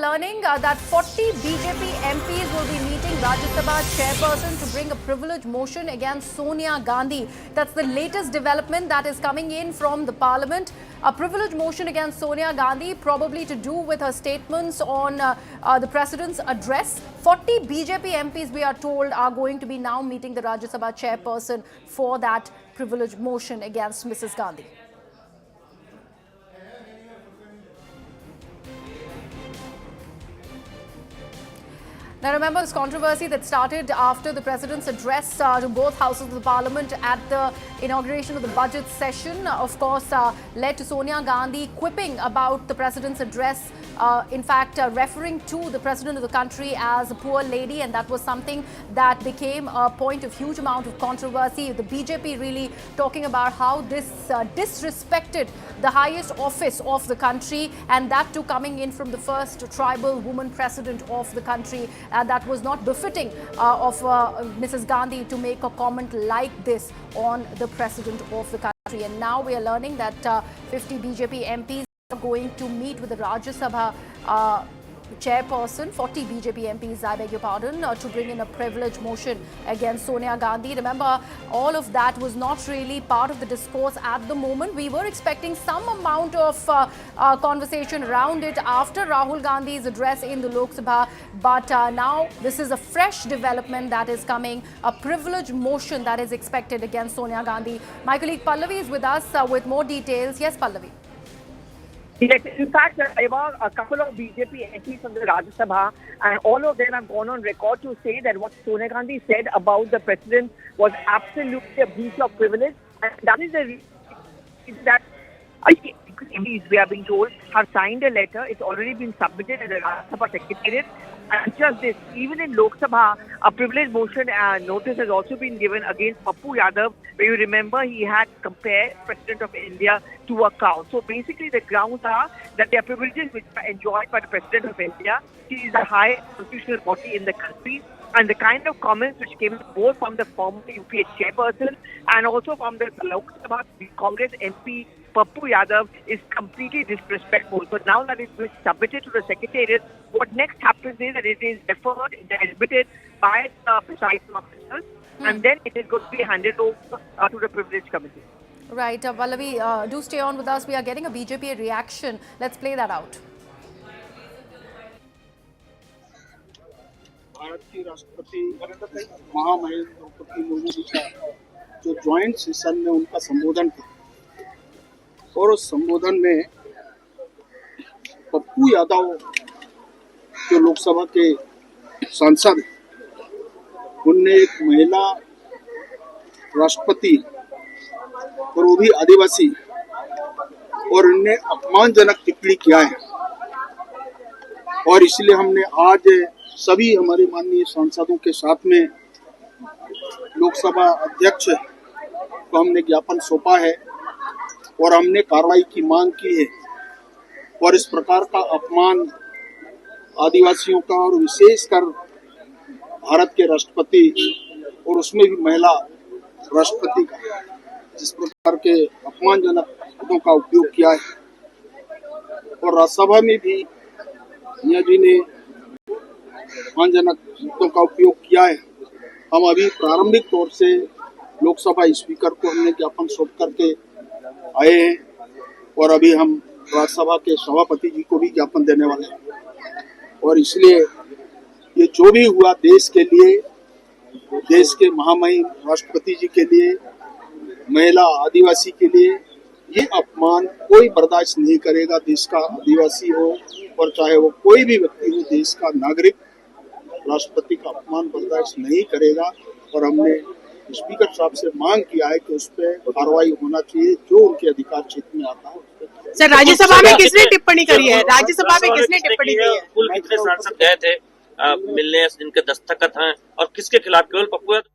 learning that 40 BJP MPs will be meeting Rajya Sabha chairperson to bring a privilege motion against Sonia Gandhi. That's the latest development that is coming in from the parliament. A privilege motion against Sonia Gandhi, probably to do with her statements on the president's address. 40 BJP MPs, we are told, are going to be now meeting the Rajya Sabha chairperson for that privilege motion against Mrs. Gandhi. Now remember this controversy that started after the president's address to both houses of the parliament at the inauguration of the budget session, of course, led to Sonia Gandhi quipping about the president's address, in fact, referring to the president of the country as a poor lady, and that was something that became a point of huge amount of controversy. The BJP really talking about how this disrespected the highest office of the country, and that too coming in from the first tribal woman president of the country. That was not befitting of Mrs. Gandhi to make a comment like this on the president of the country. And now we are learning that 50 BJP MPs are going to meet with the Rajya Sabha chairperson, 40 BJP MPs, I beg your pardon, to bring in a privilege motion against Sonia Gandhi. Remember, all of that was not really part of the discourse at the moment. We were expecting some amount of conversation around it after Rahul Gandhi's address in the Lok Sabha, but now this is a fresh development that is coming, a privilege motion that is expected against Sonia Gandhi. My colleague Pallavi is with us with more details. Yes, Pallavi. Yes, in fact, there were a couple of BJP MPs from the Rajya Sabha, and all of them have gone on record to say that what Sonia Gandhi said about the president was absolutely a breach of privilege, and that is the reason that MPs, we are being told, have signed a letter. It's already been submitted at the Rajya Sabha Secretariat. And just this, even in Lok Sabha, a privilege motion notice has also been given against Pappu Yadav, where you remember he had compared President of India to a cow. So basically the grounds are that there are privileges which are enjoyed by the President of India. He is the highest constitutional body in the country. And the kind of comments which came both from the former UPA chairperson and also from the Lok Sabha Congress MP Pappu Yadav is completely disrespectful. But now that it's been submitted to the Secretariat, what next happens is that it is referred, admitted by the presiding officers, and then it is going to be handed over to the Privilege Committee. Right, Pallavi, do stay on with us. We are getting a BJP reaction. Let's play that out. Bharat की राष्ट्रपति महामहिम द्रौपदी मुर्मू जी का जो joint session में उनका संबोधन था, और उस संबोधन में पप्पू यादव जो लोकसभा के सांसद, उनने एक महिला राष्ट्रपति और वो भी आदिवासी, और उनने अपमानजनक टिप्पणी किया है। और इसलिए हमने आज सभी हमारे माननीय सांसदों के साथ में लोकसभा अध्यक्ष को हमने ज्ञापन सौंपा है और हमने कार्रवाई की मांग की है। और इस प्रकार का अपमान आदिवासियों का और विशेषकर भारत के राष्ट्रपति और उसमें भी महिला राष्ट्रपति का जिस प्रकार के अपमानजनक शब्दों का उपयोग किया है, और राज्यसभा में भी मियां जी ने अपमानजनक शब्दों का उपयोग किया है। हम अभी प्रारंभिक तौर से लोकसभा स्पीकर को हमने ज्ञापन सौंप करके आए हैं, और अभी हम राज्यसभा के सभापति जी को भी ज्ञापन देने वाले हैं। और इसलिए ये जो भी हुआ देश के लिए, देश के महामहिम राष्ट्रपति जी के लिए, महिला आदिवासी के लिए, ये अपमान कोई बर्दाश्त नहीं करेगा। देश का आदिवासी हो और चाहे वो कोई भी व्यक्ति हो, देश का नागरिक राष्ट्रपति का अपमान बर्दाश्त नहीं करेगा। और हमने स्पीकर साहब से मांग किया है कि उस पर कार्रवाई होना चाहिए जो उनके अधिकार क्षेत्र में आता है। सर, राज्यसभा में किसने टिप्पणी करी है? राज्यसभा में किसने टिप्पणी की है? कुल कितने सांसद गए थे मिलने, जिनके दस्तखत हैं, और किसके खिलाफ? केवल पप्पू यादव?